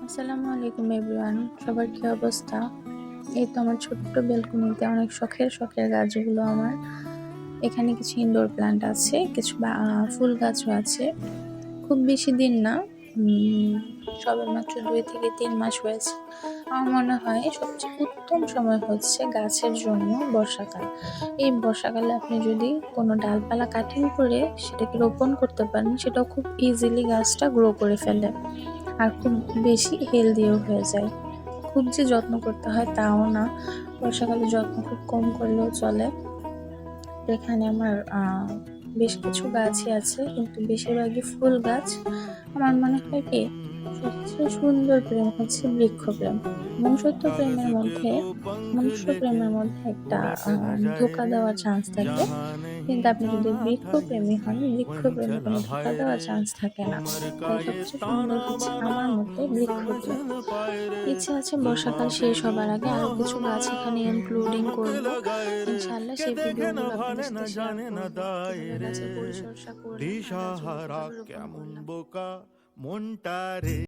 আসসালামু আলাইকুম এভরিওয়ান, সবার কি অবস্থা? এই তো আমার ছোট্ট বেলকনিতে অনেক শখের শখের গাছগুলো আমার। এখানে কিছু ইনডোর প্ল্যান্ট আছে, কিছু ফুল গাছও আছে। খুব বেশি দিন না, সবে মাত্র 2 থেকে 3 মাস হয়েছে। আমার মনে হয় সবচেয়ে উত্তম সময় হচ্ছে গাছের জন্য বর্ষাকাল। এই বর্ষাকালে আপনি যদি কোনো ডালপালা কাটিং করে সেটাকে রোপণ করতে পারেন, সেটাও খুব ইজিলি গাছটা গ্রো করে ফেলে আর খুব বেশি হেলদিও হয়ে যায়। খুব যে যত্ন করতে হয় তাও না, বর্ষাকালে যত্ন খুব কম করলেও চলে। তো এখানে আমার বেশ কিছু গাছই আছে, কিন্তু বেশিরভাগই ফুল গাছ। আমার মনে হয় কি, সবচেয়ে সুন্দর প্রেম হচ্ছে বৃক্ষপ্রেম। মনুষ্য প্রেমের মধ্যে একটা ধোঁকা দেওয়ার চান্স থাকে, কিন্তু আপনি যদি বৃক্ষপ্রেমী হন, বৃক্ষপ্রেমে কোনো ধোঁকা দেওয়ার চান্স থাকে না। তাই সবচেয়ে সুন্দর হচ্ছে আমার মতে বৃক্ষপ্রেম। ইচ্ছা আছে বর্ষাকাল শেষ হবার আগে আরো কিছু গাছ এখানে ইনক্লুডিং করব। ইনশাআল্লাহ সেই ভিডিওগুলো আপনাদের সাথে শেয়ার করব, কিভাবে গাছের পরিচর্যা করলাম আর গাছগুলো কিভাবে রোপণ করলাম।